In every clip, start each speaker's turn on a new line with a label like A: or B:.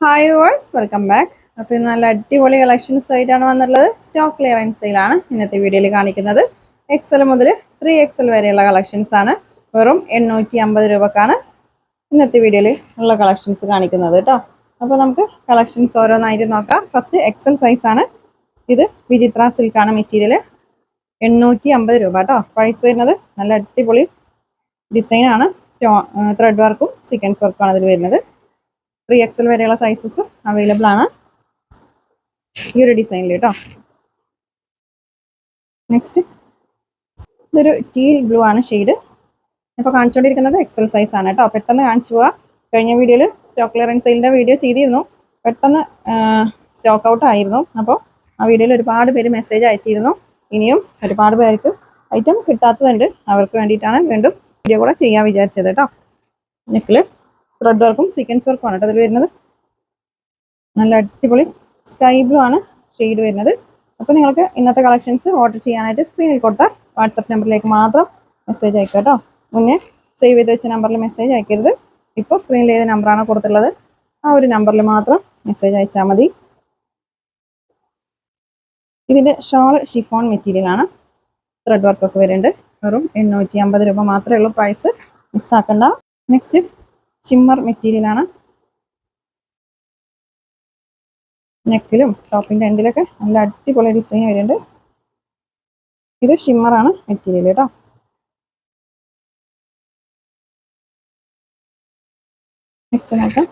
A: Hi verse welcome back. അപ്പോൾ നല്ല അടിപൊളി കളക്ഷൻസ് ആയിട്ടാണ് വന്നിട്ടുള്ളത്. സ്റ്റോക്ക് ക്ലിയറൻസ് സെയിലാണ് ഇന്നത്തെ വീഡിയോയിൽ കാണിക്കുന്നത്. എക്സൽ മുതൽ 3XL വരെയുള്ള കളക്ഷൻസ് ആണ്. വെറും 850 രൂപക്കാണ് ഇന്നത്തെ വീഡിയോയിൽ ഉള്ള കളക്ഷൻസ് കാണിക്കുന്നത് കേട്ടോ. അപ്പോൾ നമുക്ക് കളക്ഷൻസ് ഓരോന്നായിട്ട് നോക്കാം. ഫസ്റ്റ് എക്സൽ സൈസ് ആണ്. ഇത് വിചിത്ര സിൽക്കാണ് മെറ്റീരിയൽ. 850 രൂപ കേട്ടോ. പ്രൈസ് വരുന്നത് നല്ല അടിപൊളി ഡിസൈൻ ആണ്. ത്രെഡ് വർക്കും സീക്വൻസ് വർക്കും ആണ് അതിൽ വരുന്നത്. 3XL വരെയുള്ള സൈസസ് അവൈലബിൾ ആണ് ഈ ഒരു ഡിസൈനിൽ കേട്ടോ. നെക്സ്റ്റ് ഇതൊരു ടീൽ ബ്ലൂ ആണ് ഷെയ്ഡ്. ഇപ്പോൾ കാണിച്ചുകൊണ്ടിരിക്കുന്നത് എക്സൽ സൈസ് ആണ് കേട്ടോ. പെട്ടെന്ന് കാണിച്ചു പോവാ. കഴിഞ്ഞ വീഡിയോയിൽ സ്റ്റോക്ക് ക്ലിയറൻസ് സെയിലിൻ്റെ വീഡിയോ ചെയ്തിരുന്നു. പെട്ടെന്ന് സ്റ്റോക്ക് ഔട്ട് ആയിരുന്നു. അപ്പോൾ ആ വീഡിയോയിൽ ഒരുപാട് പേര് മെസ്സേജ് അയച്ചിരുന്നു. ഇനിയും ഒരുപാട് പേർക്ക് ഐറ്റം കിട്ടാത്തതുണ്ട്. അവർക്ക് വേണ്ടിയിട്ടാണ് വീണ്ടും വീഡിയോ കൂടെ ചെയ്യാൻ വിചാരിച്ചത് കേട്ടോ. നെക്കിൽ ത്രെഡ് വർക്കും സീക്വൻസ് വർക്കും ആണ് കേട്ടോ അതിൽ വരുന്നത്. നല്ല അടിപൊളി സ്കൈ ബ്ലൂ ആണ് ഷെയ്ഡ് വരുന്നത്. അപ്പോൾ നിങ്ങൾക്ക് ഇന്നത്തെ കളക്ഷൻസ് ഓർഡർ ചെയ്യാനായിട്ട് സ്ക്രീനിൽ കൊടുത്ത വാട്സപ്പ് നമ്പറിലേക്ക് മാത്രം മെസ്സേജ് അയക്കുക കേട്ടോ. മുന്നേ സേവ് ചെയ്ത് വെച്ച നമ്പറിൽ മെസ്സേജ് അയക്കരുത്. ഇപ്പോൾ സ്ക്രീനിൽ ഏത് നമ്പറാണ് കൊടുത്തുള്ളത് ആ ഒരു നമ്പറിൽ മാത്രം മെസ്സേജ് അയച്ചാൽ മതി. ഇതിൻ്റെ ഷോൾ ഷിഫോൺ മെറ്റീരിയൽ ആണ്. ത്രെഡ് വർക്കൊക്കെ വരുന്നുണ്ട്. വെറും 850 രൂപ മാത്രമേ ഉള്ളൂ. പ്രൈസ് മിസ്സാക്കണ്ട. നെക്സ്റ്റ് ഷിമ്മർ മെറ്റീരിയൽ ആണ്. നെക്കിലും ടോപ്പിൻ്റെ എൻഡിലൊക്കെ നല്ല അടിപൊളി ഡിസൈൻ വരുന്നുണ്ട്. ഇത് ഷിമ്മറാണ് മെറ്റീരിയൽ കേട്ടോ. നെക്സ്റ്റ് നോക്കാം.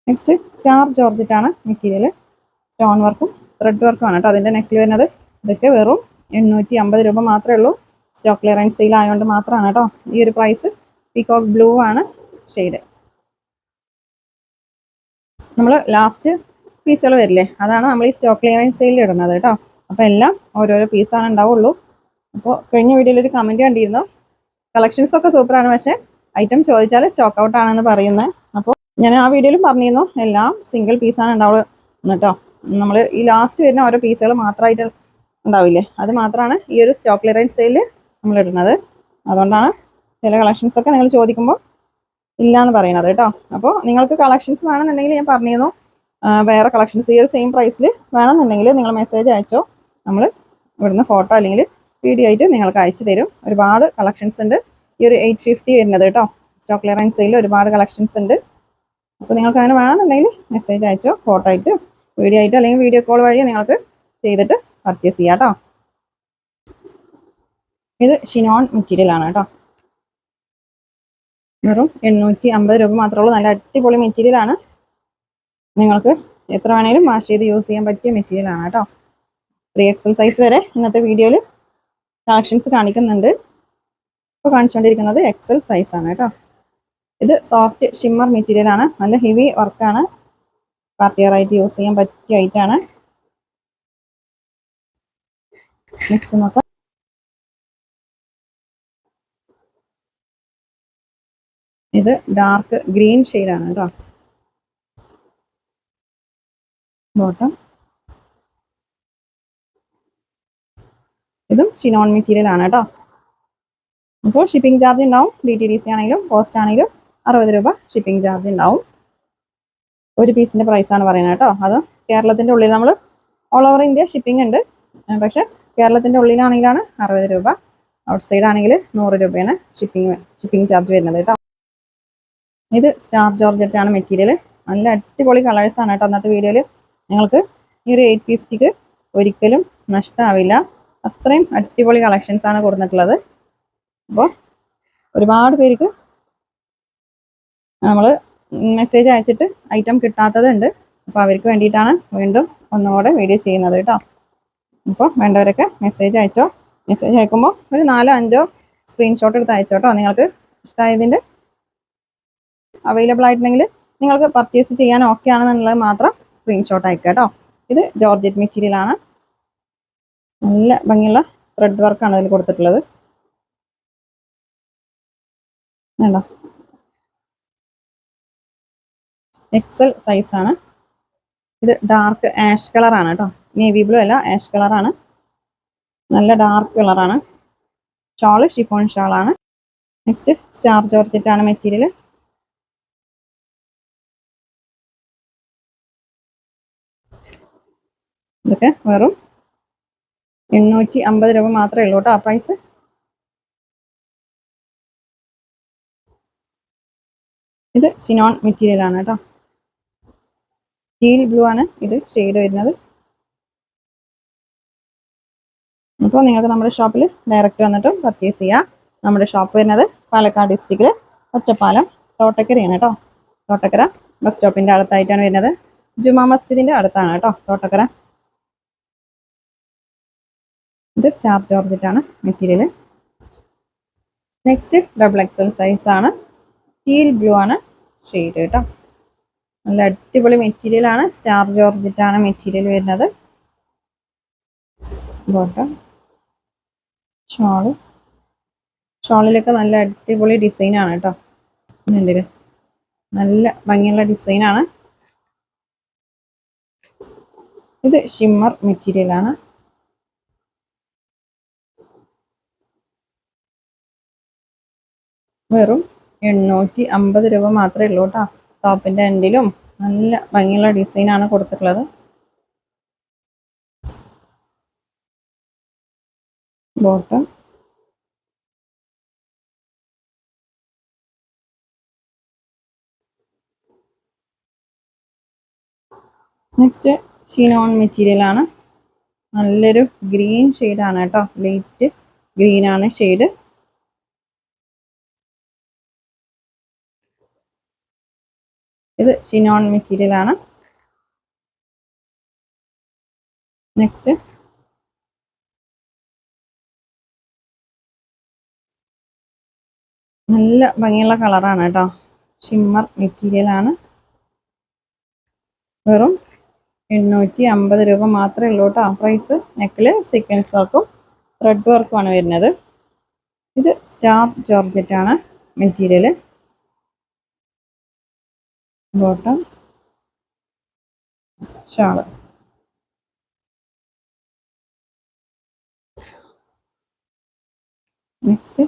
A: നെക്സ്റ്റ് സ്റ്റാർ ജോർജറ്റ് ആണ് മെറ്റീരിയൽ. സ്റ്റോൺ വർക്കും ത്രെഡ് വർക്കും ആണ് കേട്ടോ അതിൻ്റെ നെക്കിൽ വരുന്നത്. ഇതൊക്കെ വെറും 850 രൂപ മാത്രമേ ഉള്ളൂ. സ്റ്റോക്ക് ക്ലിയറൻസ് സെയിൽ ആയതുകൊണ്ട് മാത്രമാണ് കേട്ടോ ഈ ഒരു പ്രൈസ്. പീകോക്ക് ബ്ലൂ ആണ് ഷെയ്ഡ്. നമ്മൾ ലാസ്റ്റ് പീസുകൾ വരില്ലേ, അതാണ് നമ്മൾ ഈ സ്റ്റോക്ക് ക്ലിയറൻസ് സെയിലിൽ ഇടുന്നത് കേട്ടോ. അപ്പോൾ എല്ലാം ഓരോരോ പീസാണ് ഉണ്ടാവുള്ളൂ. അപ്പോൾ കഴിഞ്ഞ വീഡിയോയിൽ ഒരു കമൻറ്റ് കണ്ടിരുന്നു, കളക്ഷൻസ് ഒക്കെ സൂപ്പറാണ്, പക്ഷേ ഐറ്റം ചോദിച്ചാൽ സ്റ്റോക്ക് ഔട്ട് ആണെന്ന് പറയുന്നത്. അപ്പോൾ ഞാൻ ആ വീഡിയോയിലും പറഞ്ഞിരുന്നു എല്ലാം സിംഗിൾ പീസാണ് ഉണ്ടാവുക കേട്ടോ. നമ്മൾ ഈ ലാസ്റ്റ് വരുന്ന ഓരോ പീസുകൾ മാത്രമായിട്ട് ഉണ്ടാവില്ലേ, അത് മാത്രമാണ് ഈ ഒരു സ്റ്റോക്ക് ക്ലിയറൻസ് സെയിലിൽ നമ്മൾ ഇടുന്നത്. അതുകൊണ്ടാണ് ചില കളക്ഷൻസൊക്കെ നിങ്ങൾ ചോദിക്കുമ്പോൾ ഇല്ല എന്ന് പറയുന്നത് കേട്ടോ. അപ്പോൾ നിങ്ങൾക്ക് കളക്ഷൻസ് വേണമെന്നുണ്ടെങ്കിൽ ഞാൻ പറഞ്ഞിരുന്നു വേറെ കളക്ഷൻസ് ഈ ഒരു സെയിം പ്രൈസിൽ വേണമെന്നുണ്ടെങ്കിൽ നിങ്ങൾ മെസ്സേജ് അയച്ചോ. നമ്മൾ ഇവിടുന്ന് ഫോട്ടോ അല്ലെങ്കിൽ വീഡിയോ ആയിട്ട് നിങ്ങൾക്ക് അയച്ചു തരും. ഒരുപാട് കളക്ഷൻസ് ഉണ്ട്. ഈ ഒരു 850 വരുന്നത് കേട്ടോ. സ്റ്റോക്ക് ക്ലിയറൻസ് സെയിലിൽ ഒരുപാട് കളക്ഷൻസ് ഉണ്ട്. അപ്പോൾ നിങ്ങൾക്ക് അങ്ങനെ വേണമെന്നുണ്ടെങ്കിൽ മെസ്സേജ് അയച്ചോ. ഫോട്ടോ ആയിട്ട് വീഡിയോ ആയിട്ട് അല്ലെങ്കിൽ വീഡിയോ കോൾ വഴി നിങ്ങൾക്ക് ചെയ്തിട്ട് പർച്ചേസ് ചെയ്യാം കേട്ടോ. ഇത് ഷിനോൺ മെറ്റീരിയൽ ആണ് കേട്ടോ. വെറും 850 രൂപ മാത്രമേ ഉള്ളൂ. നല്ല അടിപൊളി മെറ്റീരിയൽ ആണ്. നിങ്ങൾക്ക് എത്ര വേണേലും വാഷ് ചെയ്ത് യൂസ് ചെയ്യാൻ പറ്റിയ മെറ്റീരിയൽ ആണ് കേട്ടോ. 3XL സൈസ് വരെ ഇന്നത്തെ വീഡിയോയിൽ കളക്ഷൻസ് കാണിക്കുന്നുണ്ട്. ഇപ്പോൾ കാണിച്ചുകൊണ്ടിരിക്കുന്നത് XL സൈസ് ആണ് കേട്ടോ. ഇത് സോഫ്റ്റ് ഷിമ്മർ മെറ്റീരിയൽ ആണ്. നല്ല ഹെവി വർക്കാണ്. പാർട്ടി വെയർ ആയിട്ട് യൂസ് ചെയ്യാൻ പറ്റിയ ഐറ്റാണ്. നെക്സ്റ്റ് നോക്കാം. ഇത് ഡാർക്ക് ഗ്രീൻ ഷെയ്ഡാണ് കേട്ടോ. ബോട്ടം ഇതും ഷിനോൺ മെറ്റീരിയൽ ആണ് കേട്ടോ. അപ്പോൾ ഷിപ്പിംഗ് ചാർജ് ഉണ്ടാവും. DTDC ആണെങ്കിലും പോസ്റ്റ് ആണെങ്കിലും 60 രൂപ ഷിപ്പിംഗ് ചാർജ് ഉണ്ടാവും. ഒരു പീസിൻ്റെ പ്രൈസാണ് പറയുന്നത് കേട്ടോ. അത് കേരളത്തിൻ്റെ ഉള്ളിൽ നമ്മൾ ഓൾ ഓവർ ഇന്ത്യ ഷിപ്പിംഗ് ഉണ്ട്. പക്ഷേ കേരളത്തിൻ്റെ ഉള്ളിലാണെങ്കിലാണ് 60 രൂപ. ഔട്ട് സൈഡ് ആണെങ്കിൽ 100 രൂപയാണ് ഷിപ്പിംഗ് ചാർജ് വരുന്നത് കേട്ടോ. ഇത് സ്റ്റാർ ജോർജറ്റ് ആണ് മെറ്റീരിയൽ. നല്ല അടിപൊളി കളേഴ്സാണ് കേട്ടോ. അന്നത്തെ വീഡിയോയിൽ നിങ്ങൾക്ക് ഈ ഒരു 850ക്ക് ഒരിക്കലും നഷ്ടമാവില്ല. അത്രയും അടിപൊളി കളക്ഷൻസ് ആണ് കൊടുത്തിട്ടുള്ളത്. അപ്പോൾ ഒരുപാട് പേർക്ക് നമ്മൾ മെസ്സേജ് അയച്ചിട്ട് ഐറ്റം കിട്ടാത്തതുണ്ട്. അപ്പോൾ അവർക്ക് വേണ്ടിയിട്ടാണ് വീണ്ടും ഒന്നുകൂടെ വീഡിയോ ചെയ്യുന്നത് കേട്ടോ. അപ്പോൾ വേണ്ടവരൊക്കെ മെസ്സേജ് അയച്ചോ. മെസ്സേജ് അയക്കുമ്പോൾ ഒരു 4-5 സ്ക്രീൻഷോട്ട് എടുത്ത് അയച്ചോട്ടോ. നിങ്ങൾക്ക് ഇഷ്ടമായതിൻ്റെ അവൈലബിൾ ആയിട്ടുണ്ടെങ്കിൽ നിങ്ങൾക്ക് പർച്ചേസ് ചെയ്യാൻ ഓക്കെ ആണെന്നുള്ളത് മാത്രം സ്ക്രീൻഷോട്ട് അയക്കുക കേട്ടോ. ഇത് ജോർജറ്റ് മെറ്റീരിയൽ ആണ്. നല്ല ഭംഗിയുള്ള ത്രെഡ് വർക്കാണ് അതിൽ കൊടുത്തിട്ടുള്ളത്. വേണ്ടോ, XL സൈസ് ആണ്. ഇത് ഡാർക്ക് ആഷ് കളറാണ് കേട്ടോ. നേവി ബ്ലൂ അല്ല, ആഷ് കളറാണ്. നല്ല ഡാർക്ക് കളറാണ്. ഷാള് ഷിഫോൺ ഷാളാണ്. നെക്സ്റ്റ് സ്റ്റാർ ജോർജറ്റ് ആണ് മെറ്റീരിയൽ. ഇതൊക്കെ വെറും 850 രൂപ മാത്രമേ ഉള്ളൂ കേട്ടോ ആ പ്രൈസ്. ഇത് ഷിനോൺ മെറ്റീരിയൽ ആണ് കേട്ടോ. ടീൽ ബ്ലൂ ആണ് ഇത് ഷെയ്ഡ് വരുന്നത്. അപ്പോൾ നിങ്ങൾക്ക് നമ്മുടെ ഷോപ്പിൽ ഡയറക്റ്റ് വന്നിട്ട് പർച്ചേസ് ചെയ്യാം. നമ്മുടെ ഷോപ്പ് വരുന്നത് പാലക്കാട് ഡിസ്ട്രിക്റ്റിൽ ഒറ്റപ്പാലം തോട്ടക്കരയാണ് കേട്ടോ. തോട്ടക്കര ബസ് സ്റ്റോപ്പിൻ്റെ അടുത്തായിട്ടാണ് വരുന്നത്. ജുമാ മസ്ജിദിൻ്റെ അടുത്താണ് കേട്ടോ തോട്ടക്കര. ഇത് സ്റ്റാർ ജോർജറ്റാണ് material. Next double XL size ആണ്. ടീൽ ബ്ലൂ ആണ് ഷെയ്ഡ് കേട്ടോ. നല്ല അടിപൊളി മെറ്റീരിയൽ ആണ്. സ്റ്റാർ ജോർജറ്റാണ് മെറ്റീരിയൽ വരുന്നത്. ബോട്ടം, ഷോളിലൊക്കെ നല്ല അടിപൊളി ഡിസൈൻ ആണ് കേട്ടോ. നല്ല ഭംഗിയുള്ള ഡിസൈൻ ആണ്. ഇത് ഷിമ്മർ മെറ്റീരിയൽ ആണ്. വെറും 850 രൂപ മാത്രമേ ഉള്ളൂ കേട്ടോ. ടോപ്പിന്റെ എൻഡിലും നല്ല ഭംഗിയുള്ള ഡിസൈൻ ആണ് കൊടുത്തിട്ടുള്ളത്. ബോട്ടം, നെക്സ്റ്റ് ഷിനോൺ മെറ്റീരിയൽ ആണ്. നല്ലൊരു ഗ്രീൻ ഷെയ്ഡ് ആണ് കേട്ടോ. ലൈറ്റ് ഗ്രീൻ ആണ് ഷെയ്ഡ്. ഇത് ഷിനോൺ മെറ്റീരിയൽ ആണ്. നെക്സ്റ്റ് നല്ല ഭംഗിയുള്ള കളറാണ് കേട്ടോ. ഷിമ്മർ മെറ്റീരിയൽ ആണ്. വെറും 850 രൂപ മാത്രമേ ഉള്ളൂ കേട്ടോ പ്രൈസ്. നെക്കില് സീക്വൻസ് വർക്കും ത്രെഡ് വർക്കുമാണ് വരുന്നത്. ഇത് സ്റ്റാർ ജോർജറ്റ് ആണ് മെറ്റീരിയൽ. Bottom, shawl. നെക്സ്റ്റ്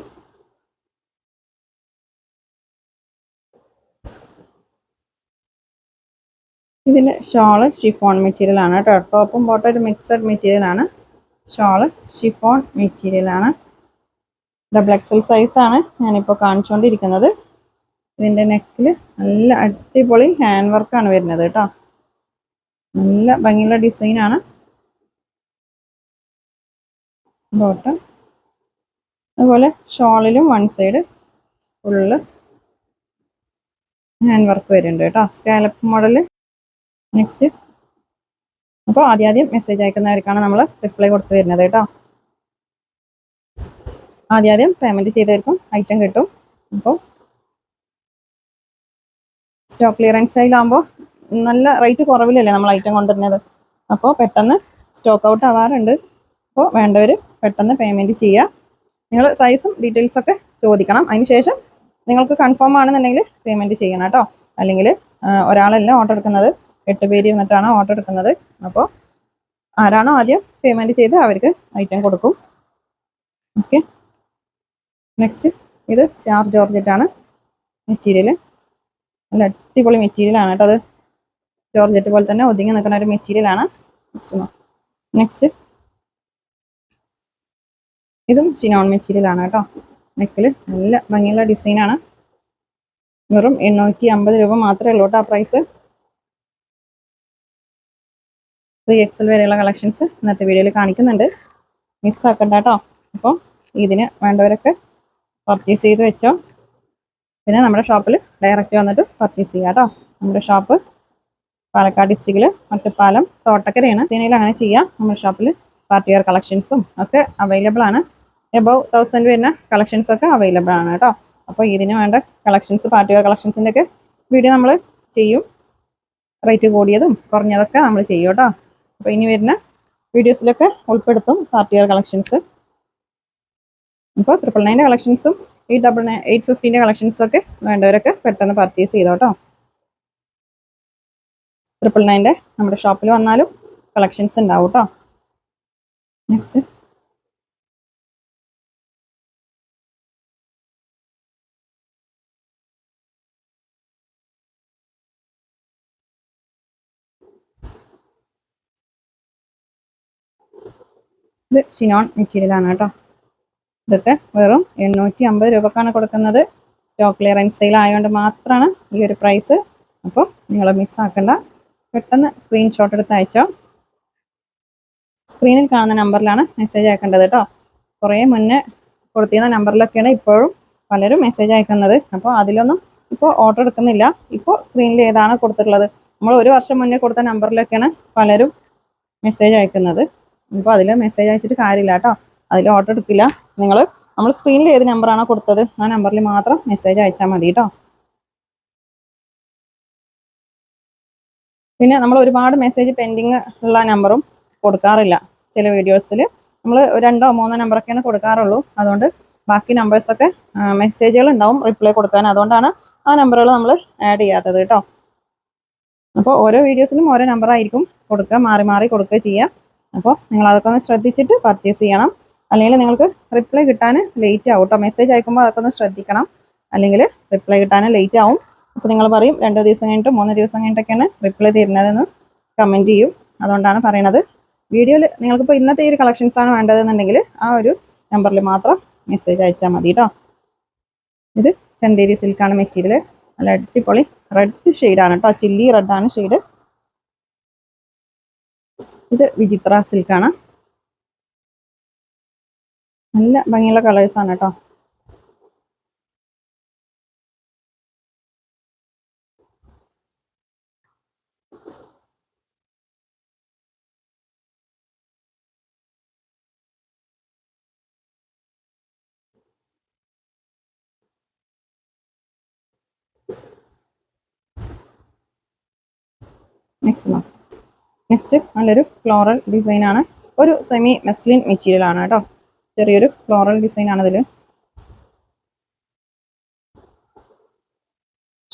A: ഇതിൻ്റെ ഷോള് ഷിഫോൺ മെറ്റീരിയൽ ആണ് കേട്ടോ. ടോപ്പും ബോട്ടം ഒരു മിക്സഡ് മെറ്റീരിയൽ ആണ്. ഷോള് ഷിഫോൺ മെറ്റീരിയൽ ആണ്. ഡബിൾ എക്സൽ സൈസ് ആണ് ഞാനിപ്പോൾ കാണിച്ചുകൊണ്ടിരിക്കുന്നത്. ഇതിൻ്റെ നെക്കിൽ നല്ല അടിപൊളി ഹാൻഡ് വർക്കാണ് വരുന്നത് കേട്ടോ. നല്ല ഭംഗിയുള്ള ഡിസൈൻ ആണ്. ബോട്ടം, അതുപോലെ ഷോളിലും one side full hand work വരുന്നുണ്ട് കേട്ടോ. Scallop model. നെക്സ്റ്റ് അപ്പോൾ ആദ്യം മെസ്സേജ് അയക്കുന്നവർക്കാണ് നമ്മൾ റിപ്ലൈ കൊടുത്തു വരുന്നത് കേട്ടോ. ആദ്യം പേയ്മെൻറ്റ് ചെയ്തവർക്കും ഐറ്റം കിട്ടും. അപ്പോൾ സ്റ്റോക്ക് ക്ലിയറൻസ് സെയിലാകുമ്പോൾ നല്ല റേറ്റ് കുറവിലല്ലേ നമ്മൾ ഐറ്റം കൊണ്ടുവരുന്നത്. അപ്പോൾ പെട്ടെന്ന് സ്റ്റോക്ക് ഔട്ട് ആവാറുണ്ട്. അപ്പോൾ വേണ്ടവർ പെട്ടെന്ന് പേയ്മെൻറ്റ് ചെയ്യുക. നിങ്ങൾ സൈസും ഡീറ്റെയിൽസൊക്കെ ചോദിക്കണം. അതിന് ശേഷം നിങ്ങൾക്ക് കൺഫേം ആണെന്നുണ്ടെങ്കിൽ പേയ്മെൻറ്റ് ചെയ്യണം കേട്ടോ. അല്ലെങ്കിൽ ഒരാളല്ല ഓർഡർ എടുക്കുന്നത്, 8 പേര് ഇരുന്നിട്ടാണ് ഓർഡർ എടുക്കുന്നത്. അപ്പോൾ ആരാണോ ആദ്യം പേയ്മെൻറ്റ് ചെയ്ത് അവർക്ക് ഐറ്റം കൊടുക്കും. ഓക്കെ. നെക്സ്റ്റ് ഇത് സ്റ്റാർ ജോർജറ്റ് ആണ് മെറ്റീരിയൽ. നല്ല അടിപൊളി മെറ്റീരിയൽ ആണ് കേട്ടോ. അത് ജോർജറ്റ് പോലെ തന്നെ ഒതുങ്ങി നിൽക്കുന്ന ഒരു മെറ്റീരിയൽ ആണ്. നെക്സ്റ്റ് ഇതും ഷിനോൺ മെറ്റീരിയൽ ആണ് കേട്ടോ. നെക്കിൽ നല്ല ഭംഗിയുള്ള ഡിസൈൻ ആണ്. വെറും 850 രൂപ മാത്രമേ ഉള്ളൂ കേട്ടോ പ്രൈസ്. 3XL വരെയുള്ള കളക്ഷൻസ് ഇന്നത്തെ വീഡിയോയിൽ കാണിക്കുന്നുണ്ട്. മിസ്സാക്കണ്ട കേട്ടോ. അപ്പോൾ ഇതിന് വേണ്ടവരൊക്കെ പർച്ചേസ് ചെയ്ത് വെച്ചോ. പിന്നെ നമ്മുടെ ഷോപ്പിൽ ഡയറക്റ്റ് വന്നിട്ട് പർച്ചേസ് ചെയ്യാം കേട്ടോ. നമ്മുടെ ഷോപ്പ് പാലക്കാട് ഡിസ്ട്രിക്റ്റിൽ ഒറ്റപ്പാലം തോട്ടക്കരയാണ്. ചൈനയിൽ അങ്ങനെ ചെയ്യാം. നമ്മുടെ ഷോപ്പിൽ പാർട്ടി വെയർ കളക്ഷൻസും ഒക്കെ അവൈലബിൾ ആണ്. എബവ് 1000 വരുന്ന കളക്ഷൻസ് ഒക്കെ അവൈലബിൾ ആണ് കേട്ടോ. അപ്പോൾ ഇതിന് വേണ്ട കളക്ഷൻസ്, പാർട്ടി വെയർ കളക്ഷൻസിൻ്റെ ഒക്കെ വീഡിയോ നമ്മൾ ചെയ്യും. റേറ്റ് കൂടിയതും കുറഞ്ഞതൊക്കെ നമ്മൾ ചെയ്യും കേട്ടോ. അപ്പോൾ ഇനി വരുന്ന വീഡിയോസിലൊക്കെ ഉൾപ്പെടുത്തും പാർട്ടി വെയർ കളക്ഷൻസ്. ഇപ്പോൾ 999 കളക്ഷൻസും 850 കളക്ഷൻസൊക്കെ വേണ്ടവരൊക്കെ പെട്ടെന്ന് പർച്ചേസ് ചെയ്തോ കേട്ടോ. 999 നമ്മുടെ ഷോപ്പിൽ വന്നാലും കളക്ഷൻസ് ഉണ്ടാവും കേട്ടോ. നെക്സ്റ്റ് ഇത് ഷിനോൺ മെറ്റീരിയലാണ് കേട്ടോ. ഇതൊക്കെ വെറും 850 രൂപക്കാണ് കൊടുക്കുന്നത്. സ്റ്റോക്ക് ക്ലിയറൻസ് സെയിൽ ആയതുകൊണ്ട് മാത്രമാണ് ഈ ഒരു പ്രൈസ്. അപ്പോൾ നിങ്ങൾ മിസ്സാക്കണ്ട, പെട്ടെന്ന് സ്ക്രീൻഷോട്ട് എടുത്ത് അയച്ചോ. സ്ക്രീനിൽ കാണുന്ന നമ്പറിലാണ് മെസ്സേജ് അയക്കേണ്ടത് കേട്ടോ. കുറേ മുന്നേ കൊടുത്തിരുന്ന നമ്പറിലൊക്കെയാണ് ഇപ്പോഴും പലരും മെസ്സേജ് അയക്കുന്നത്. അപ്പോൾ അതിലൊന്നും ഇപ്പോൾ ഓർഡർ എടുക്കുന്നില്ല. ഇപ്പോൾ സ്ക്രീനിൽ ഏതാണ് കൊടുത്തിട്ടുള്ളത്, നമ്മൾ 1 വർഷം മുന്നേ കൊടുത്ത നമ്പറിലൊക്കെയാണ് പലരും മെസ്സേജ് അയക്കുന്നത്. ഇപ്പോൾ അതിൽ മെസ്സേജ് അയച്ചിട്ട് കാര്യമില്ല കേട്ടോ, അതിൽ ഓർഡർ എടുക്കില്ല. നമ്മൾ സ്ക്രീനിൽ ഏത് നമ്പറാണോ കൊടുത്തത് ആ നമ്പറിൽ മാത്രം മെസ്സേജ് അയച്ചാൽ മതി കേട്ടോ. പിന്നെ നമ്മൾ ഒരുപാട് മെസ്സേജ് പെൻഡിങ് ഉള്ള നമ്പറും കൊടുക്കാറില്ല. ചില വീഡിയോസിൽ നമ്മൾ 2 or 3 നമ്പറൊക്കെയാണ് കൊടുക്കാറുള്ളൂ. അതുകൊണ്ട് ബാക്കി നമ്പേഴ്സൊക്കെ മെസ്സേജുകൾ ഉണ്ടാവും റിപ്ലൈ കൊടുക്കാൻ. അതുകൊണ്ടാണ് ആ നമ്പറുകൾ നമ്മൾ ആഡ് ചെയ്യാത്തത് കേട്ടോ. അപ്പോൾ ഓരോ വീഡിയോസിലും ഓരോ നമ്പറായിരിക്കും കൊടുക്കുക, മാറി മാറി കൊടുക്കുക ചെയ്യുക. അപ്പോൾ നിങ്ങൾ അതൊക്കെ ഒന്ന് ശ്രദ്ധിച്ചിട്ട് പർച്ചേസ് ചെയ്യണം. അല്ലെങ്കിൽ നിങ്ങൾക്ക് റിപ്ലൈ കിട്ടാൻ ലേറ്റ് ആവും കേട്ടോ. മെസ്സേജ് അയക്കുമ്പോൾ അതൊക്കെ ഒന്ന് ശ്രദ്ധിക്കണം, അല്ലെങ്കിൽ റിപ്ലൈ കിട്ടാൻ ലേറ്റ് ആവും. അപ്പോൾ നിങ്ങൾ പറയും 2 ദിവസം കഴിഞ്ഞിട്ട് 3 ദിവസം കഴിഞ്ഞിട്ടൊക്കെയാണ് റിപ്ലൈ തരുന്നതെന്ന് കമൻറ്റ് ചെയ്യും. അതുകൊണ്ടാണ് പറയണത്. വീഡിയോയിൽ നിങ്ങൾക്കിപ്പോൾ ഇന്നത്തെ ഈ ഒരു കളക്ഷൻസാണ് വേണ്ടതെന്നുണ്ടെങ്കിൽ ആ ഒരു നമ്പറിൽ മാത്രം മെസ്സേജ് അയച്ചാൽ മതി കേട്ടോ. ഇത് ചന്തേരി സിൽക്കാണ് മെറ്റീരിയൽ. നല്ല അടിപൊളി റെഡ് ഷെയ്ഡാണ് കേട്ടോ, ചില്ലി റെഡാണ് ഷെയ്ഡ്. ഇത് വിചിത്ര സിൽക്കാണ്. നല്ല ഭംഗിയുള്ള കളേഴ്സാണ് കേട്ടോ. നെക്സ്റ്റ് നല്ലൊരു ഫ്ലോറൽ ഡിസൈനാണ്. ഒരു സെമി മെസ്ലിൻ മെറ്റീരിയൽ ആണ് കേട്ടോ. ചെറിയൊരു ഫ്ലോറൽ ഡിസൈനാണ് ഇതിൽ.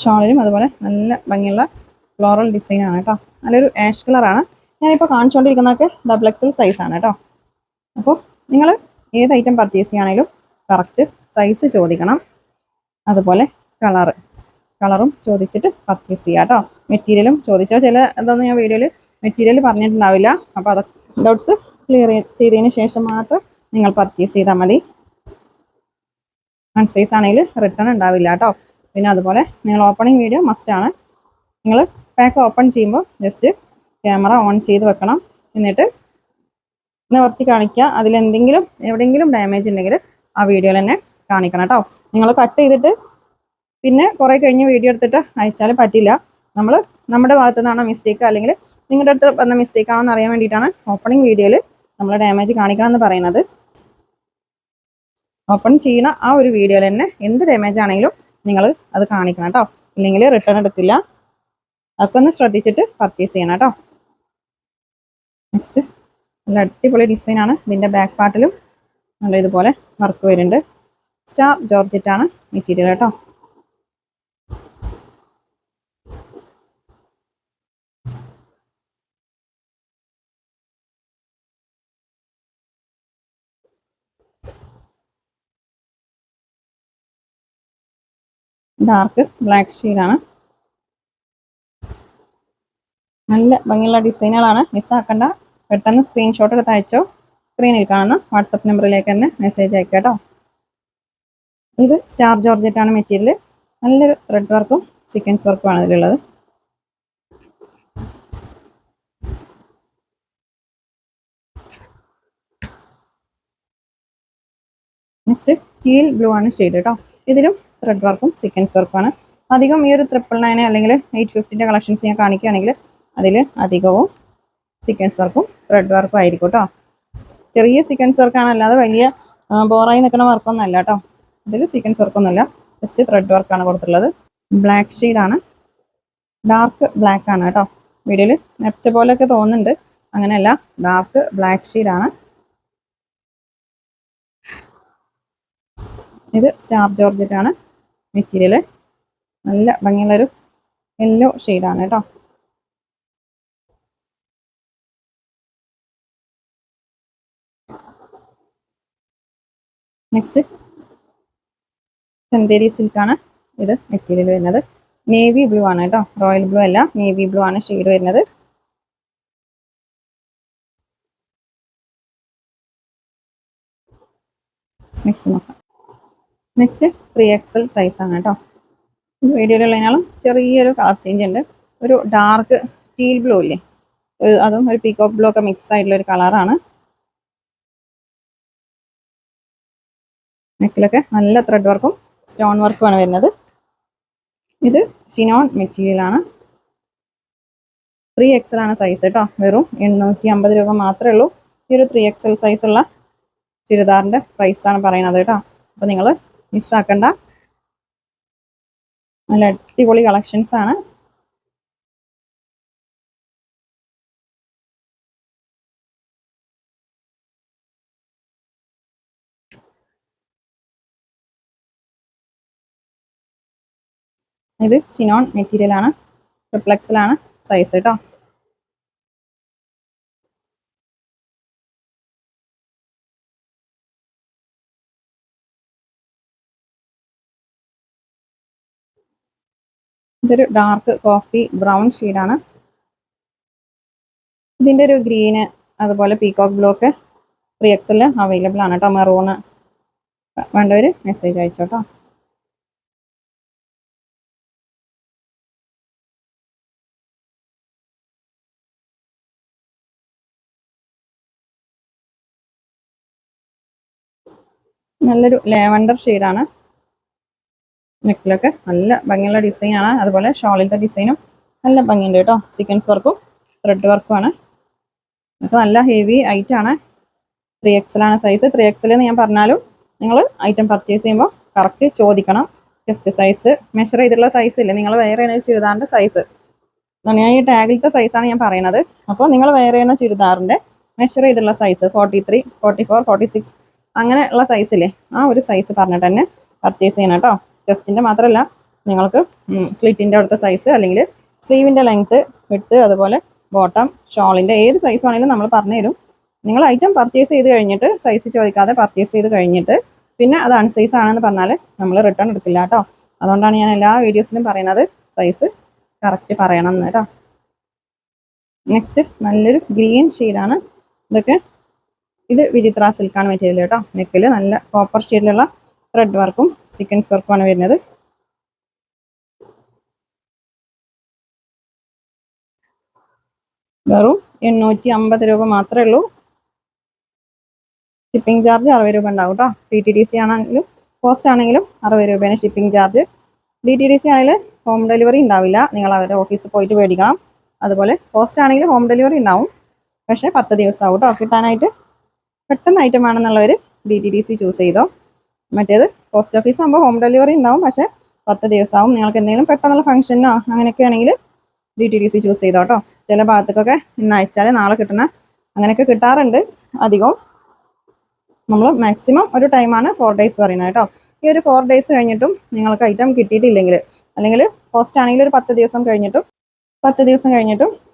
A: ഷോളിലും അതുപോലെ നല്ല ഭംഗിയുള്ള ഫ്ലോറൽ ഡിസൈനാണ് കേട്ടോ. നല്ലൊരു ആഷ് കളറാണ്. ഞാനിപ്പോൾ കാണിച്ചുകൊണ്ടിരിക്കുന്നതൊക്കെ XXL സൈസാണ് കേട്ടോ. അപ്പോൾ നിങ്ങൾ ഏത് ഐറ്റം പർച്ചേസ് ചെയ്യുകയാണെങ്കിലും കറക്റ്റ് സൈസ് ചോദിക്കണം. അതുപോലെ കളറും ചോദിച്ചിട്ട് പർച്ചേസ് ചെയ്യുക കേട്ടോ. മെറ്റീരിയലും ചോദിച്ചോ. ചില ഇതൊന്നും ഞാൻ വീഡിയോയിൽ മെറ്റീരിയൽ പറഞ്ഞിട്ടുണ്ടാവില്ല. അപ്പോൾ അതൊക്കെ ഡൗട്ട്സ് ക്ലിയർ ചെയ്തതിന് ശേഷം മാത്രം നിങ്ങൾ പർച്ചേസ് ചെയ്താൽ മതി. സൈസ് ആണെങ്കിൽ റിട്ടേൺ ഉണ്ടാവില്ല കേട്ടോ. പിന്നെ അതുപോലെ നിങ്ങൾ ഓപ്പണിംഗ് വീഡിയോ മസ്റ്റാണ്. നിങ്ങൾ പാക്ക് ഓപ്പൺ ചെയ്യുമ്പോൾ ജസ്റ്റ് ക്യാമറ ഓൺ ചെയ്ത് വെക്കണം. എന്നിട്ട് നിവർത്തി കാണിക്കുക. എവിടെയെങ്കിലും ഡാമേജ് ഉണ്ടെങ്കിൽ ആ വീഡിയോയിൽ തന്നെ കാണിക്കണം കേട്ടോ. നിങ്ങൾ കട്ട് ചെയ്തിട്ട് പിന്നെ കുറേ കഴിഞ്ഞ് വീഡിയോ എടുത്തിട്ട് അയച്ചാൽ പറ്റില്ല. നമ്മുടെ ഭാഗത്തു നിന്നാണോ മിസ്റ്റേക്ക്, അല്ലെങ്കിൽ നിങ്ങളുടെ അടുത്ത് വന്ന മിസ്റ്റേക്ക് ആണോ എന്ന് അറിയാൻ വേണ്ടിയിട്ടാണ് ഓപ്പണിംഗ് വീഡിയോയിൽ നമ്മൾ ഡാമേജ് കാണിക്കണം എന്ന് പറയുന്നത്. ഓപ്പൺ ചെയ്യുന്ന ആ ഒരു വീഡിയോയിൽ തന്നെ എന്ത് ഡാമേജ് ആണെങ്കിലും നിങ്ങൾ അത് കാണിക്കണം കേട്ടോ. ഇല്ലെങ്കിൽ റിട്ടേൺ എടുക്കില്ല. അതൊക്കെ ഒന്ന് ശ്രദ്ധിച്ചിട്ട് പർച്ചേസ് ചെയ്യണം കേട്ടോ. നെക്സ്റ്റ് നല്ല അടിപൊളി ഡിസൈനാണ്. ഇതിൻ്റെ ബാക്ക് പാർട്ടിലും നല്ല ഇതുപോലെ വർക്ക് വരുന്നുണ്ട്. സ്റ്റാർ ജോർജറ്റാണ് മെറ്റീരിയൽ കേട്ടോ. ഡാർക്ക് ബ്ലാക്ക് ഷെയ്ഡാണ്. നല്ല ഭംഗിയുള്ള ഡിസൈനുകളാണ്. മിസ്സാക്കണ്ട, പെട്ടെന്ന് സ്ക്രീൻഷോട്ട് എടുത്ത് അയച്ചോ. സ്ക്രീനിൽ കാണുന്ന വാട്സപ്പ് നമ്പറിലേക്ക് തന്നെ മെസ്സേജ് അയക്കുക കേട്ടോ. ഇത് സ്റ്റാർ ജോർജറ്റാണ് മെറ്റീരിയൽ. നല്ലൊരു ത്രെഡ് വർക്കും സീക്വൻസ് വർക്കുമാണ് ഇതിലുള്ളത്. നെക്സ്റ്റ് ടീൽ ബ്ലൂ ആണ് ഷെയ്ഡ് കേട്ടോ. ഇതിലും ത്രെഡ് വർക്കും സീക്വൻസ് വർക്കുമാണ്. അധികം ഈ ഒരു 999 അല്ലെങ്കിൽ 850 കളക്ഷൻസ് ഞാൻ കാണിക്കുകയാണെങ്കിൽ അതിൽ അധികവും സീക്വൻസ് വർക്കും ത്രെഡ് വർക്കും ആയിരിക്കും കേട്ടോ. ചെറിയ സീക്വൻസ് വർക്കാണ്, അല്ലാതെ വലിയ ബോറായി നിൽക്കുന്ന വർക്കൊന്നും അല്ല കേട്ടോ. ഇതിൽ സീക്വൻസ് വർക്കൊന്നുമില്ല, ജസ്റ്റ് ത്രെഡ് വർക്കാണ് കൊടുത്തിട്ടുള്ളത്. ബ്ലാക്ക് ഷെയ്ഡാണ്. ഡാർക്ക് ബ്ലാക്ക് ആണ് കേട്ടോ. വീഡിയോയിൽ നിറച്ച പോലെയൊക്കെ തോന്നുന്നുണ്ട്, അങ്ങനെയല്ല, ഡാർക്ക് ബ്ലാക്ക് ഷെയ്ഡാണ്. ഇത് സ്റ്റാർ ജോർജറ്റാണ് മെറ്റീരിയൽ. നല്ല ഭംഗിയുള്ളൊരു യെല്ലോ ഷെയ്ഡാണ് കേട്ടോ. നെക്സ്റ്റ് ചന്തേരി സിൽക്കാണ് ഇത് മെറ്റീരിയൽ വരുന്നത്. നേവി ബ്ലൂ ആണ് കേട്ടോ, റോയൽ ബ്ലൂ അല്ല, നേവി ബ്ലൂ ആണ് ഷെയ്ഡ് വരുന്നത്. നെക്സ്റ്റ് നോക്കാം. നെക്സ്റ്റ് 3XL സൈസാണ് കേട്ടോ. വീഡിയോയിലുള്ളതിനാലും ചെറിയൊരു കളർ ചേഞ്ച് ഉണ്ട്. ഒരു ഡാർക്ക് ടീൽ ബ്ലൂ ഇല്ലേ, അതും ഒരു പീകോക്ക് ബ്ലൂ ഒക്കെ മിക്സ് ആയിട്ടുള്ള ഒരു കളറാണ്. നെക്കിലൊക്കെ നല്ല ത്രെഡ് വർക്കും സ്റ്റോൺ വർക്കുമാണ് വരുന്നത്. ഇത് ഷിനോൺ മെറ്റീരിയലാണ്. 3XL ആണ് സൈസ് കേട്ടോ. വെറും 850 രൂപ മാത്രമേ ഉള്ളൂ. ഈ ഒരു 3XL സൈസുള്ള ചുരിദാറിൻ്റെ പ്രൈസാണ് പറയുന്നത് കേട്ടോ. അപ്പോൾ നിങ്ങൾ മിസ്സാക്കണ്ട. നല്ല അടിപൊളി കളക്ഷൻസ് ആണ്. ഇത് ഷിനോൺ മെറ്റീരിയലാണ്. ട്രിപ്ലെക്സിലാണ് സൈസ് കേട്ടോ. ഇതൊരു ഡാർക്ക് കോഫി ബ്രൗൺ ഷെയ്ഡാണ്. ഇതിൻ്റെ ഒരു ഗ്രീന് അതുപോലെ പീകോക്ക് ബ്ലൂ ഒക്കെ 3XL അവൈലബിൾ ആണ് കേട്ടോ. മെറൂണ് വേണ്ടവർ മെസ്സേജ് അയച്ചോട്ടോ. നല്ലൊരു ലാവൻഡർ ഷെയ്ഡാണ്. നെക്കിലൊക്കെ നല്ല ഭംഗിയുള്ള ഡിസൈനാണ്. അതുപോലെ ഷോളിൻ്റെ ഡിസൈനും നല്ല ഭംഗിയുണ്ട് കേട്ടോ. സീക്വൻസ് വർക്കും ത്രെഡ് വർക്കുമാണ്. അപ്പോൾ നല്ല ഹെവി ഐറ്റാണ്. 3XL ആണ് സൈസ്. 3XL എന്ന് ഞാൻ പറഞ്ഞാലും നിങ്ങൾ ഐറ്റം പർച്ചേസ് ചെയ്യുമ്പോൾ കറക്റ്റ് ചോദിക്കണം. ജസ്റ്റ് സൈസ് മെഷർ ചെയ്തിട്ടുള്ള സൈസ് ഇല്ലേ, നിങ്ങൾ വേറെ ചെയ്യുന്ന ചുരിദാറിൻ്റെ സൈസ്, ഞാൻ ഈ ടാഗിലത്തെ സൈസാണ് ഞാൻ പറയുന്നത്. അപ്പോൾ നിങ്ങൾ വേറെ ചെയ്യുന്ന ചുരിദാറിൻ്റെ മെഷർ ചെയ്തിട്ടുള്ള സൈസ് 43, 44, 46 അങ്ങനെ ഉള്ള സൈസില്ലേ, ആ ഒരു സൈസ് പറഞ്ഞിട്ട് തന്നെ പർച്ചേസ് ചെയ്യണം കേട്ടോ. ചെസ്റ്റിൻ്റെ മാത്രമല്ല, നിങ്ങൾക്ക് സ്ലിറ്റിൻ്റെ അവിടുത്തെ സൈസ് അല്ലെങ്കിൽ സ്ലീവിൻ്റെ ലെങ്ത്ത്, വിഡ്ത്ത്, അതുപോലെ ബോട്ടം, ഷോളിൻ്റെ ഏത് സൈസ് ആണെങ്കിലും നമ്മൾ പറഞ്ഞു തരും. നിങ്ങൾ ഐറ്റം പർച്ചേസ് ചെയ്ത് കഴിഞ്ഞിട്ട് സൈസ് ചോദിക്കാതെ പർച്ചേസ് ചെയ്ത് കഴിഞ്ഞിട്ട് പിന്നെ അത് അൺസൈസ് ആണെന്ന് പറഞ്ഞാൽ നമ്മൾ റിട്ടേൺ എടുക്കില്ല കേട്ടോ. അതുകൊണ്ടാണ് ഞാൻ എല്ലാ വീഡിയോസിലും പറയുന്നത് സൈസ് കറക്റ്റ് പറയണം എന്ന് കേട്ടോ. നെക്സ്റ്റ് നല്ലൊരു ഗ്രീൻ ഷെയ്ഡാണ്. ഇത് വിചിത്ര സിൽക്കാണ് മെറ്റീരിയൽ കേട്ടോ. നെക്കിൽ നല്ല കോപ്പർ ഷെയ്ഡിലുള്ള ത്രെഡ് വർക്കും സീക്വൻസ് വർക്കുമാണ് വരുന്നത്. വെറും 850 രൂപ മാത്രമേ ഉള്ളൂ. ഷിപ്പിംഗ് ചാർജ് 60 രൂപ ഉണ്ടാവും കേട്ടോ. DTDC ആണെങ്കിലും പോസ്റ്റ് ആണെങ്കിലും 60 രൂപയാണ് ഷിപ്പിംഗ് ചാർജ്. DTDC ആണെങ്കിൽ ഹോം ഡെലിവറി ഉണ്ടാവില്ല, നിങ്ങൾ അവരുടെ ഓഫീസിൽ പോയിട്ട് മേടിക്കണം. അതുപോലെ പോസ്റ്റ് ആണെങ്കിൽ ഹോം ഡെലിവറി ഉണ്ടാവും, പക്ഷേ 10 ദിവസം ആവും കേട്ടോ കിട്ടാനായിട്ട്. പെട്ടെന്ന് ഐറ്റം വേണമെന്നുള്ളവർ DTDC ചൂസ് ചെയ്തോ. മറ്റേത് പോസ്റ്റ് ഓഫീസ് ആകുമ്പോൾ ഹോം ഡെലിവറി ഉണ്ടാവും, പക്ഷേ 10 ദിവസം ആവും. നിങ്ങൾക്ക് എന്തെങ്കിലും പെട്ടെന്നുള്ള ഫംഗ്ഷനോ അങ്ങനെയൊക്കെ ആണെങ്കിൽ DTDC ചൂസ് ചെയ്തോ കേട്ടോ. ചില ഭാഗത്തേക്കൊക്കെ ഇന്ന് അയച്ചാൽ നാളെ കിട്ടണ അങ്ങനെയൊക്കെ കിട്ടാറുണ്ട്. അധികവും നമ്മൾ മാക്സിമം ഒരു ടൈമാണ് 4 ഡേയ്സ് പറയുന്നത് കേട്ടോ. ഈ ഒരു 4 ഡേയ്സ് കഴിഞ്ഞിട്ടും നിങ്ങൾക്ക് ഐറ്റം കിട്ടിയിട്ടില്ലെങ്കിൽ, അല്ലെങ്കിൽ പോസ്റ്റ് ആണെങ്കിൽ ഒരു 10 ദിവസം കഴിഞ്ഞിട്ടും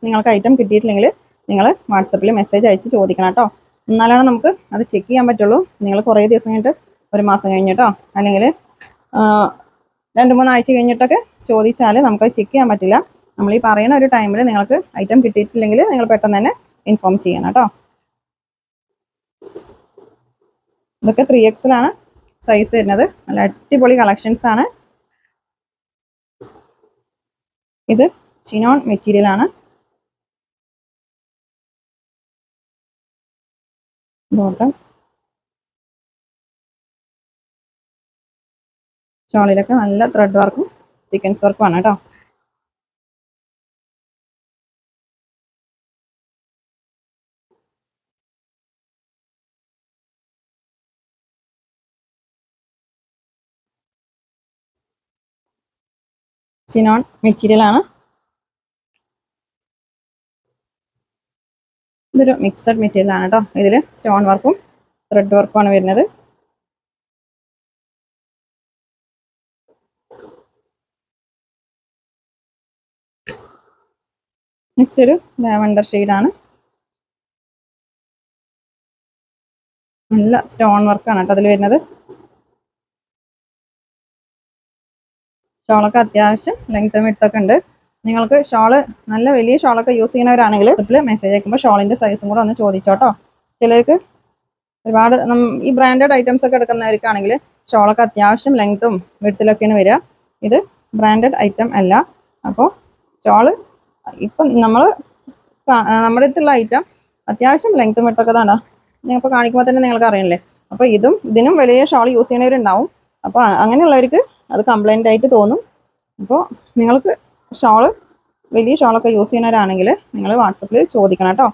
A: നിങ്ങൾക്ക് ഐറ്റം കിട്ടിയിട്ടില്ലെങ്കിൽ നിങ്ങൾ വാട്സപ്പിൽ മെസ്സേജ് അയച്ച് ചോദിക്കണം കേട്ടോ. എന്നാലാണ് നമുക്ക് അത് ചെക്ക് ചെയ്യാൻ പറ്റുള്ളൂ. നിങ്ങൾ കുറേ ദിവസം കഴിഞ്ഞിട്ട്, ഒരു മാസം കഴിഞ്ഞിട്ടോ അല്ലെങ്കിൽ 2-3 ആഴ്ച കഴിഞ്ഞിട്ടൊക്കെ ചോദിച്ചാൽ നമുക്ക് ചെക്ക് ചെയ്യാൻ പറ്റില്ല. നമ്മൾ ഈ പറയുന്ന ഒരു ടൈമിൽ നിങ്ങൾക്ക് ഐറ്റം കിട്ടിയിട്ടില്ലെങ്കിൽ നിങ്ങൾ പെട്ടെന്ന് തന്നെ ഇൻഫോം ചെയ്യണം കേട്ടോ. ഇതൊക്കെ 3XL ആണ് സൈസ് വരുന്നത്. നല്ല അടിപൊളി കളക്ഷൻസ് ആണ്. ഇത് ഷിനോൺ മെറ്റീരിയൽ ആണ്. ബോട്ടം ഷോളിലൊക്കെ നല്ല ത്രെഡ് വർക്കും സീക്വൻസ് വർക്കും ആണ് കേട്ടോ. ഷിനോൺ മെറ്റീരിയൽ ആണ്. ഇതൊരു മിക്സഡ് മെറ്റീരിയൽ ആണ് കേട്ടോ. ഇതിൽ സ്റ്റോൺ വർക്കും ത്രെഡ് വർക്കും ആണ് വരുന്നത്. നെക്സ്റ്റ് ഒരു ലാവൻഡർ ഷെയ്ഡാണ്. നല്ല സ്റ്റോൺ വർക്കാണ് കേട്ടോ അതിൽ വരുന്നത്. ഷോളൊക്കെ അത്യാവശ്യം ലെങ്ത്തും വിഡ്ത്തൊക്കെ ഉണ്ട്. നിങ്ങൾക്ക് ഷോള് നല്ല വലിയ ഷോളൊക്കെ യൂസ് ചെയ്യുന്നവരാണെങ്കിൽ മെസ്സേജ് അയക്കുമ്പോൾ ഷോളിൻ്റെ സൈസും കൂടെ ഒന്ന് ചോദിച്ചോട്ടോ. ചിലർക്ക് ഒരുപാട് ഈ ബ്രാൻഡഡ് ഐറ്റംസ് ഒക്കെ എടുക്കുന്നവർക്കാണെങ്കിൽ ഷോളൊക്കെ അത്യാവശ്യം ലെങ്ത്തും വിഡ്ത്തിലൊക്കെയാണ് വരിക. ഇത് ബ്രാൻഡഡ് ഐറ്റം അല്ല. അപ്പോൾ ഷോള് ഇപ്പം നമ്മുടെ അടുത്തുള്ള ഐറ്റം അത്യാവശ്യം ലെങ്ത്തും വിട്ടൊക്കെ തന്നെ ഞങ്ങളിപ്പോൾ കാണിക്കുമ്പോൾ തന്നെ നിങ്ങൾക്ക് അറിയണില്ലേ. അപ്പോൾ ഇതിനും വലിയ ഷോൾ യൂസ് ചെയ്യുന്നവരുണ്ടാവും. അപ്പോൾ അങ്ങനെയുള്ളവർക്ക് അത് കംപ്ലൈൻ്റ് ആയിട്ട് തോന്നും. അപ്പോൾ നിങ്ങൾക്ക് വലിയ ഷോളൊക്കെ യൂസ് ചെയ്യുന്നവരാണെങ്കിൽ നിങ്ങൾ വാട്സപ്പിൽ ചോദിക്കണം കേട്ടോ,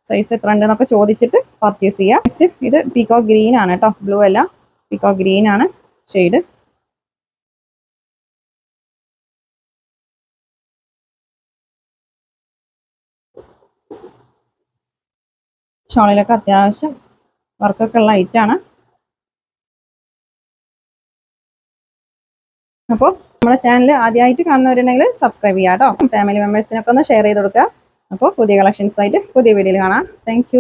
A: സൈസ് എത്ര ഉണ്ടെന്നൊക്കെ ചോദിച്ചിട്ട് പർച്ചേസ് ചെയ്യുക. നെക്സ്റ്റ് ഇത് പീകോക്ക് ഗ്രീൻ ആണ് കേട്ടോ, ബ്ലൂ അല്ല, പീകോക്ക് ഗ്രീൻ ആണ് ഷെയ്ഡ്. ഷോളിലൊക്കെ അത്യാവശ്യം വർക്കൊക്കെ ഉള്ള ഐറ്റാണ്. അപ്പോൾ നമ്മുടെ ചാനൽ ആദ്യമായിട്ട് കാണുന്നവരുണ്ടെങ്കിൽ സബ്സ്ക്രൈബ് ചെയ്യാം കേട്ടോ. ഫാമിലി മെമ്പേഴ്സിനൊക്കെ ഒന്ന് ഷെയർ ചെയ്ത് കൊടുക്കുക. അപ്പോൾ പുതിയ കളക്ഷൻസ് ആയിട്ട് പുതിയ വീഡിയോയിൽ കാണാം. താങ്ക്